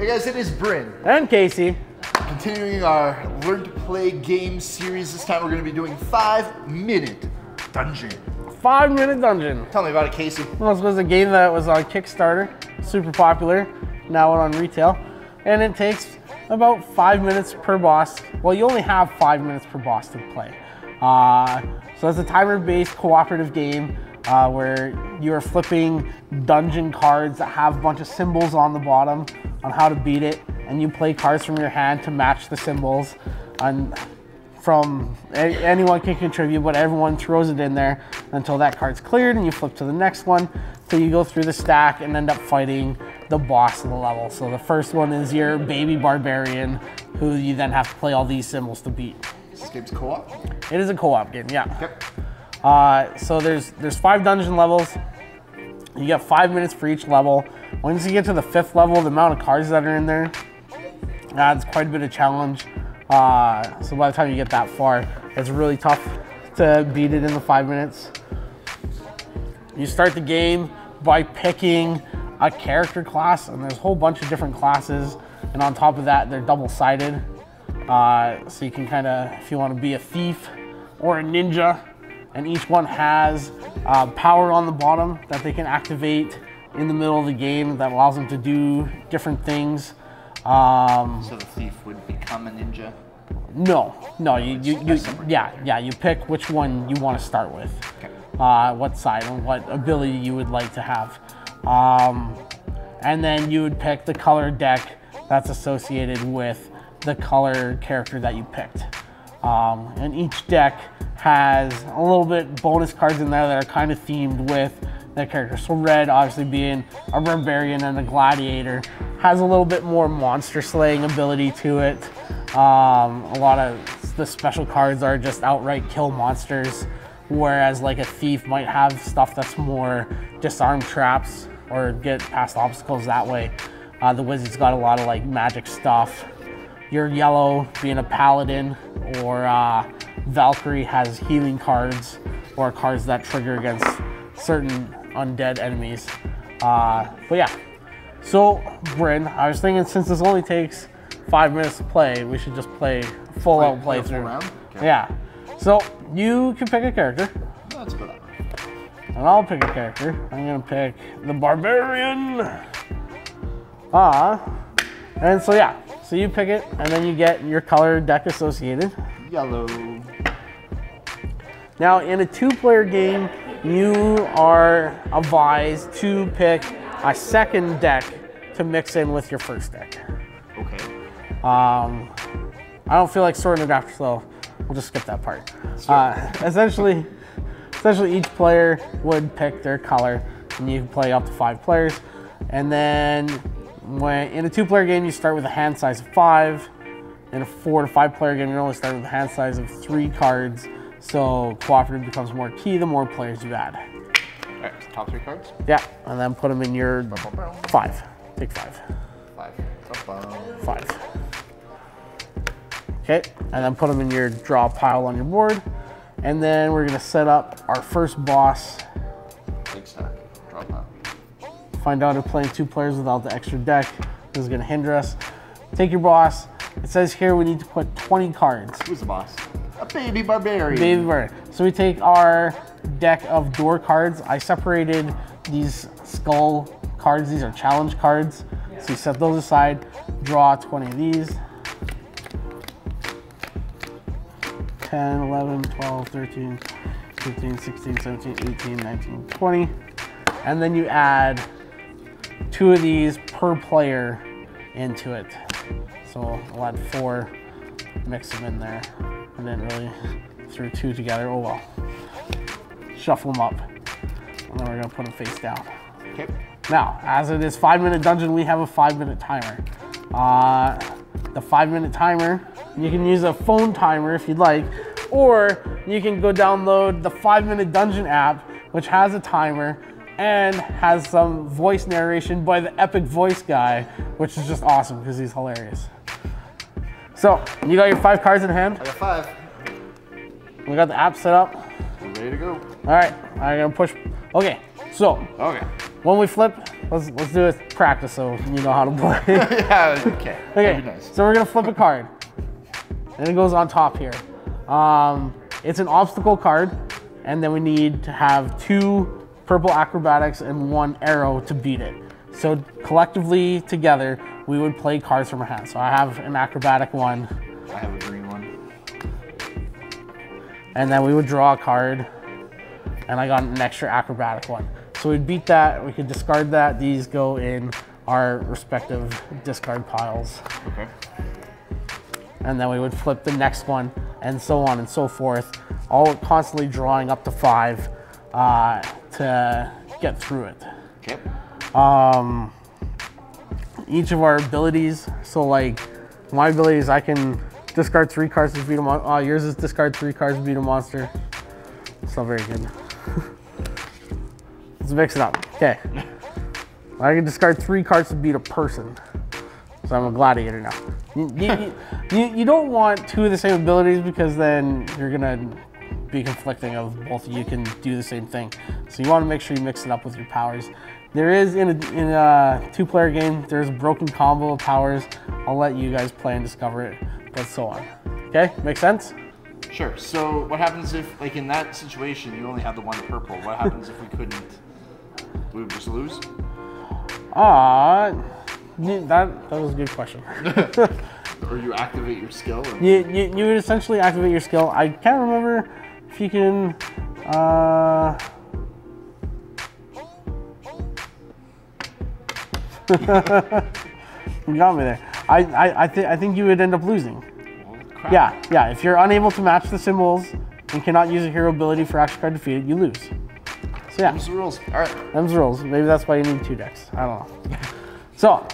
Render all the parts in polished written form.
Hey guys, it is Bryn. And Casey. Continuing our Learn to Play game series. This time we're going to be doing 5-minute dungeon. 5-minute dungeon. Tell me about it, Casey. Well, this was a game that was on Kickstarter, super popular, now on retail, and it takes about 5 minutes per boss. Well, you only have 5 minutes per boss to play. So it's a timer-based cooperative game where you are flipping dungeon cards that have a bunch of symbols on the bottom on how to beat it, and you play cards from your hand to match the symbols. And anyone can contribute, but everyone throws it in there until that card's cleared, and you flip to the next one till you go through the stack and end up fighting the boss of the level. So the first one is your baby barbarian, who you then have to play all these symbols to beat. This game's co-op? It is a co-op game, yeah. Yep. So there's 5 dungeon levels. You get 5 minutes for each level. Once you get to the 5th level, the amount of cards that are in there, it's quite a bit of challenge. So by the time you get that far, it's really tough to beat it in the 5 minutes. You start the game by picking a character class, and there's a whole bunch of different classes. And on top of that, they're double-sided. So you can kind of, if you want to be a thief or a ninja, and each one has power on the bottom that they can activate in the middle of the game that allows them to do different things. So the thief would become a ninja? No, you pick which one you want to start with. Okay. What side and what ability you would like to have. And then you would pick the color deck that's associated with the color character that you picked. And each deck has a little bit bonus cards in there that are kind of themed with that character. So red, obviously being a barbarian and a gladiator, has a little bit more monster slaying ability to it. A lot of the special cards are just outright kill monsters, whereas like a thief might have stuff that's more disarm traps or get past obstacles that way. The wizard's got a lot of like magic stuff. Your yellow, being a paladin, or Valkyrie, has healing cards or cards that trigger against certain undead enemies. But yeah, so Bryn, I was thinking since this only takes 5 minutes to play, we should just play full out playthrough. Okay. Yeah, so you can pick a character. Let's go that way. And I'll pick a character. I'm gonna pick the barbarian. And so yeah, so you pick it, and then you get your color deck associated. Yellow. Now, in a 2-player game, you are advised to pick a second deck to mix in with your first deck. Okay. I don't feel like sorting it after, so we'll just skip that part. Essentially, each player would pick their color, and you can play up to 5 players. And then, in a 2-player game, you start with a hand size of 5. In a 4 to 5 player game, you only start with a hand size of 3 cards. So cooperative becomes more key the more players you add. All right, so top 3 cards? Yeah, and then put them in your 5. Take 5. 5. Okay, and then put them in your draw pile on your board. And then we're gonna set up our first boss. Big stack, draw pile. Find out if playing 2 players without the extra deck is gonna hinder us. Take your boss. It says here we need to put 20 cards. Who's the boss? A baby barbarian. Baby barbarian. So we take our deck of door cards. I separated these skull cards. These are challenge cards. So you set those aside. Draw 20 of these. 10, 11, 12, 13, 15, 16, 17, 18, 19, 20. And then you add 2 of these per player into it. So we'll add 4, mix them in there. I didn't really threw 2 together. Oh well. Shuffle them up. And then we're gonna put them face down. Okay. Now, as it is 5-minute dungeon, we have a 5-minute timer. The 5-minute timer, you can use a phone timer if you'd like, or you can go download the 5-minute dungeon app, which has a timer and has some voice narration by the epic voice guy, which is just awesome because he's hilarious. So, you got your 5 cards in hand? I got 5. We got the app set up. We're ready to go. All right, I'm gonna push. Okay, so Okay. when we flip, let's do a practice so you know how to play. Yeah, okay. Okay, Nice. so we're gonna flip a card. And it goes on top here. It's an obstacle card, and then we need to have 2 purple acrobatics and 1 arrow to beat it. So collectively together, we would play cards from our hand. So I have an acrobatic one. I have a green one. And then we would draw a card, and I got an extra acrobatic one. So we'd beat that, we could discard that. These go in our respective discard piles. Okay. And then we would flip the next one, and so on and so forth, all constantly drawing up to 5 to get through it. Okay. Each of our abilities, so like my abilities, I can discard 3 cards to beat a monster. Yours is discard 3 cards to beat a monster. It's not very good. Let's mix it up. Okay. I can discard 3 cards to beat a person. So I'm a gladiator now. You don't want 2 of the same abilities because then you're gonna be conflicting of both of you can do the same thing. So you want to make sure you mix it up with your powers. There is in a 2-player game, there's a broken combo of powers. I'll let you guys play and discover it, but so on. Okay, make sense? Sure. So what happens if, like in that situation, you only have the 1 purple? What happens if we couldn't? We would just lose? That was a good question. Or you activate your skill? You would essentially activate your skill. I can't remember if you can. You got me there. I think you would end up losing. Well, crap. Yeah. If you're unable to match the symbols and cannot use a hero ability for action card defeated, you lose. So yeah. Them's the rules. All right. Them's the rules. Maybe that's why you need 2 decks. I don't know. So,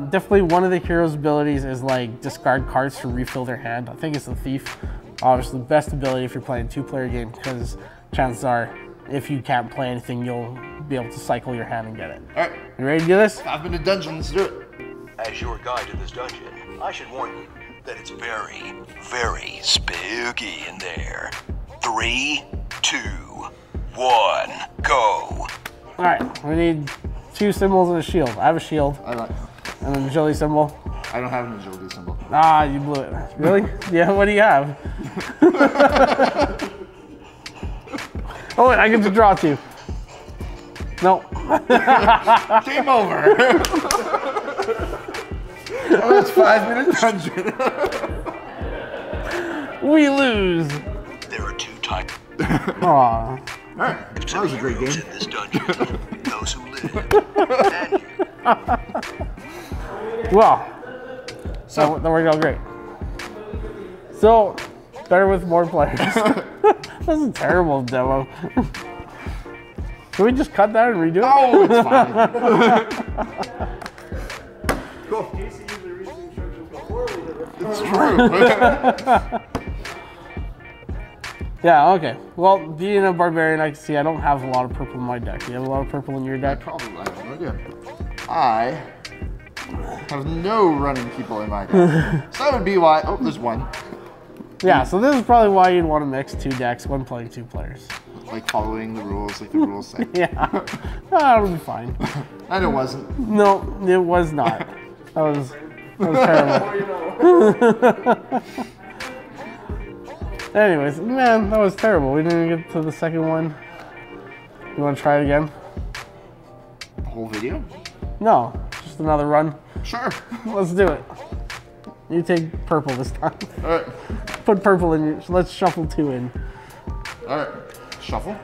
definitely one of the heroes' abilities is like discard cards to refill their hand. I think it's the Thief. Obviously, the best ability if you're playing a 2-player game because chances are, if you can't play anything, you'll be able to cycle your hand and get it. All right. You ready to do this? I've been to dungeons. Let's do it. As your guide to this dungeon, I should warn you that it's very, very spooky in there. 3, 2, 1, go. All right. We need 2 symbols and a shield. I have a shield. And an agility symbol. I don't have an agility symbol. Ah, you blew it. Really? Yeah, what do you have? Oh, wait, I get to draw 2. No. Game over. Oh, it's 5-minute dungeon. We lose. There are 2 types. Aw. All right. That was a great game. In this dungeon, those who live and you. Well, so that worked out great. So, better with more players. That's a terrible demo. Can we just cut that and redo it? Oh, it's fine. Cool. It's true. Yeah, okay. Well, being a barbarian, I can see I don't have a lot of purple in my deck. You have a lot of purple in your deck? Probably, I have no idea. I have no running people in my deck. So that would be why, oh, there's 1. Yeah, so this is probably why you'd want to mix 2 decks when playing 2 players. Like following the rules, like the rules say. Yeah, that'll be fine. And it wasn't. No, it was not. That was terrible. Anyways, man, that was terrible. We didn't even get to the second one. You want to try it again? The whole video? No, just another run. Sure. Let's do it. You take purple this time. All right. Put purple in your, let's shuffle 2 in. All right. Shuffle?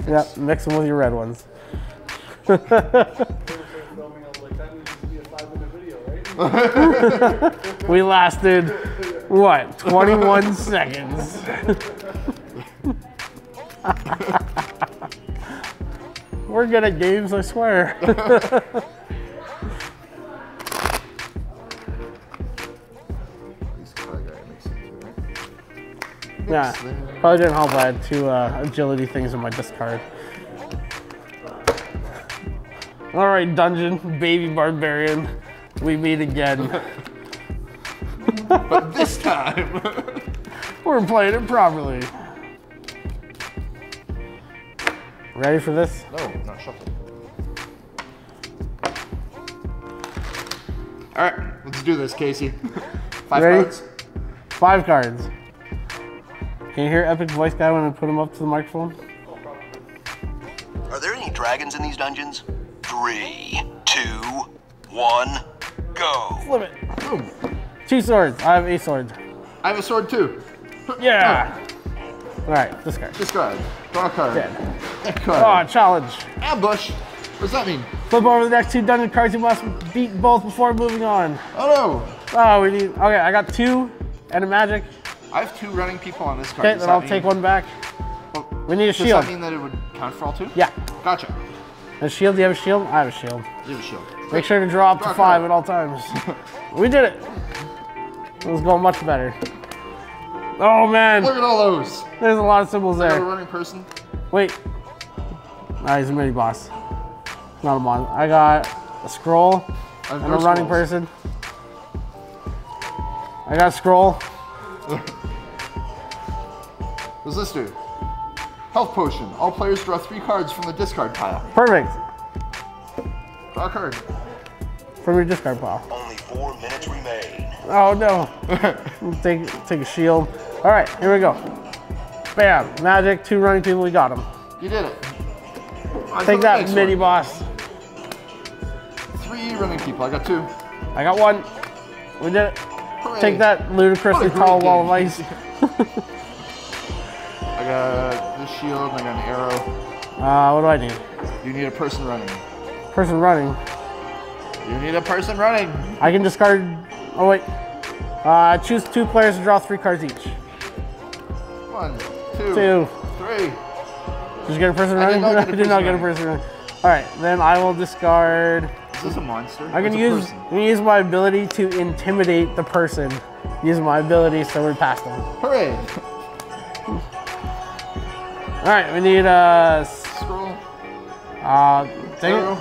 Yep, mix them with your red ones. We lasted, what, 21 seconds? We're good at games, I swear. Yeah, probably didn't help. I had 2 agility things in my discard. All right, dungeon, baby barbarian, we meet again. But this time, we're playing it properly. Ready for this? No, not shuffle. All right, let's do this, Casey. 5 Ready? cards. 5 cards. Can you hear Epic Voice Guy when I put him up to the microphone? Are there any dragons in these dungeons? 3, 2, 1, go. Flip it. Boom. 2 swords. I have a sword. I have a sword too. Yeah. All right, discard. Discard. Draw a card. Dead. Next Oh, card. challenge. Ambush. What does that mean? Flip over the next 2 dungeon cards. You must beat both before moving on. Oh Oh, we need. Okay, I got 2 and a magic. no. I have 2 running people on this card. Okay, Does then that I'll mean- take one back. Oh, We need a does shield. that mean that it would count for all 2? Yeah. Gotcha. A shield. Do you have a shield? I have a shield. You have a shield. Make sure to draw up Draw to a 5 card. at all times. We did it. It was going much better. Oh man, Look at all those. there's a lot of symbols I got a there. running person. Wait. Nah, he's a mini boss. Not a mon. I got a scroll I have and no a running scrolls. person. I got a scroll. What's this do? Health potion. All players draw 3 cards from the discard pile. Perfect. Draw a card. From your discard pile. Only 4 minutes remain. Oh no. Take a shield. All right, here we go. Bam. Magic. 2 running people. We got them. You did it. On to Take the that, next mini one. boss. 3 running people. I got 2. I got 1. We did it. Hooray. Take that ludicrously What a great tall wall of game. ice. I got this shield. I got an arrow. What do I need? You need a person running. Person running. You need a person running. I can discard. Oh wait. Choose 2 players to draw 3 cards each. 1, 2, 2. 3. Did you get a person I running? did not get a I did not get a person running. All right, then I will discard. Is this a monster? I'm It's gonna a use. person. I'm gonna use my ability to intimidate the person. Use my ability, so we're past them. Hooray. All right, we need Scroll. dang Arrow. it.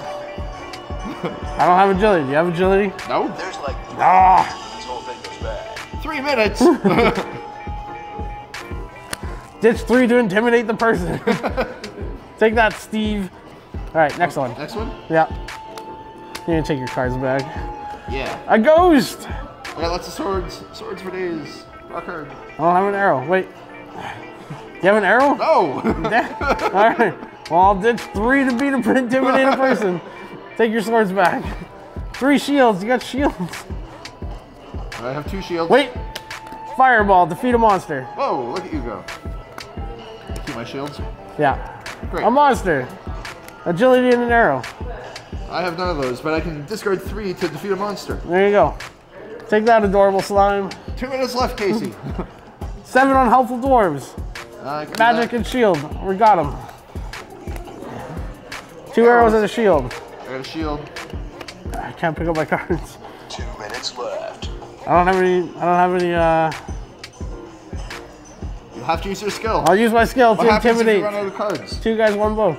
I don't have agility. Do you have agility? No. There's like Ah, this whole thing goes bad. 3 minutes. ditch 3 to intimidate the person. Take that, Steve. All right, next one. Next one? Yeah. You need to take your cards back. Yeah. A ghost. I got lots of swords. Swords for days. Draw a card. I don't have an arrow. Wait. You have an arrow? No. All right. Well, I'll ditch 3 to beat a intimidate a person. Take your swords back. 3 shields. You got shields. I have 2 shields. Wait. Fireball. Defeat a monster. Whoa, look at you go. Keep my shields. Yeah. Great. A monster. Agility and an arrow. I have none of those, but I can discard 3 to defeat a monster. There you go. Take that, adorable slime. 2 minutes left, Casey. 7 unhelpful dwarves. I can do Magic that. and shield. We got them. 2 arrows and a shield. I got a shield. I can't pick up my cards. 2 minutes left. I don't have any. You have to use your skill. I'll use my skill What to happens if you intimidate. run out of cards? 2 guys, 1 bow.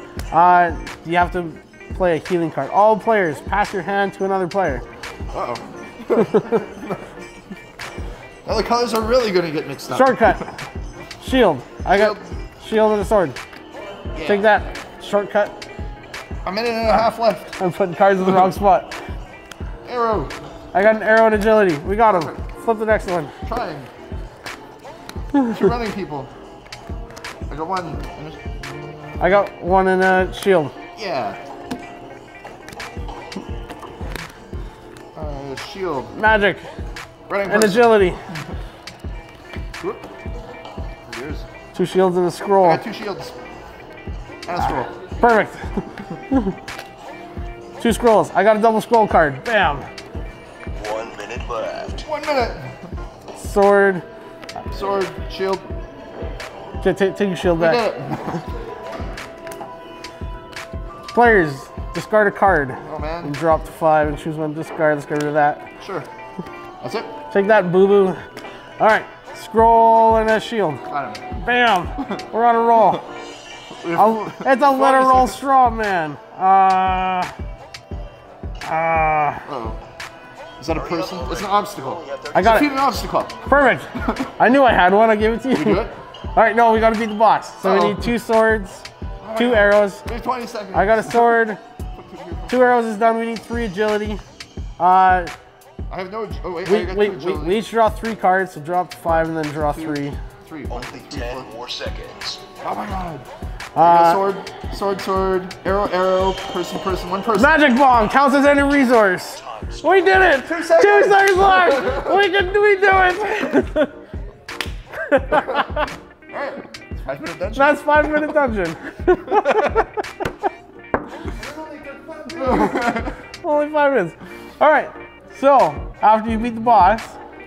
You have to play a healing card. All players pass your hand to another player. Uh-oh. Now the colors are really going to get mixed up. Shortcut. Shield. I got shield and a sword. Yeah. Take that. Shortcut. A minute and a half left. I'm putting cards in the wrong spot. Arrow. I got an arrow and agility. We got him. Flip the next one. Trying. 2 running people. I got 1. I got 1 and a shield. Yeah. Shield. Magic Running and person. agility. Whoop. Here's. 2 shields and a I scroll. got 2 shields. And a scroll. Perfect. 2 scrolls. I got a double scroll card. Bam. 1 minute left. 1 minute. Sword. Sword. Shield. Okay, take your shield We did back. it. Players, discard a card. Oh man. And drop to 5 and choose one to discard. Let's get rid of that. Sure. That's it. Take that, boo-boo. All right. Scroll and a shield. Got him. Bam. We're on a roll. It's a literal straw man. Uh-oh. Is that a person? It's an obstacle. I got Defeat it. an obstacle. Perfect. I knew I had one. I gave it to you. We do it? All right, no, we got to beat the boss. So we need 2 swords, 2 arrows. We have 20 seconds. I got a sword. 2 arrows is done. We need 3 agility. I have no. Oh wait, we each draw 3 cards, so draw up to 5 and then draw 3. Only 10 more seconds. Oh my god. Sword, arrow, person, one person. Magic bomb counts as any resource. We did it! 2 seconds. 2 seconds left! We do it! Alright, 5-minute dungeon. That's 5-minute dungeon. Only 5 minutes. Alright, so after you beat the boss,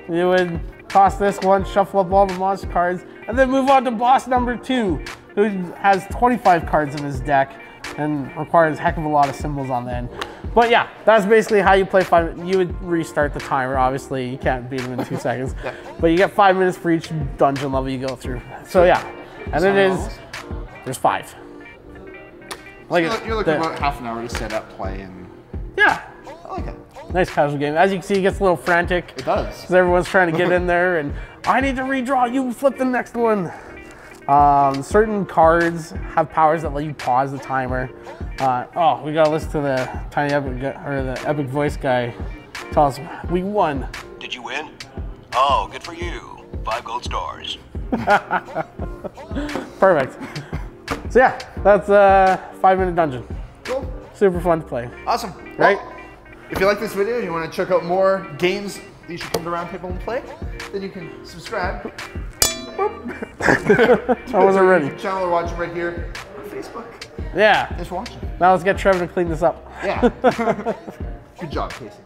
you would toss this one, shuffle up all the monster cards, and then move on to boss number 2, who has 25 cards in his deck and requires a heck of a lot of symbols on the end. But yeah, that's basically how you play 5 minutes. You would restart the timer, obviously. You can't beat him in 2 seconds. Yeah. But you get 5 minutes for each dungeon level you go through. So yeah, and there's 5. Like so you're looking about half an hour to set up, play, and... Yeah. I like it. Nice casual game. As you can see, it gets a little frantic. It does. Because everyone's trying to get in there, and I need to redraw, you flip the next one. Certain cards have powers that let you pause the timer. Oh, we gotta listen to the tiny epic or the epic voice guy tell us we won. Did you win? Oh, good for you. 5 gold stars. Perfect. So yeah, that's a 5-minute dungeon. Cool. Super fun to play. Awesome. Right? Well, if you like this video and you want to check out more games that you should come to Round Table and play, then you can subscribe. I wasn't ready. Channel or watching right here on Facebook. Yeah. Thanks for watching. Now let's get Trevor to clean this up. Yeah. Good job, Casey.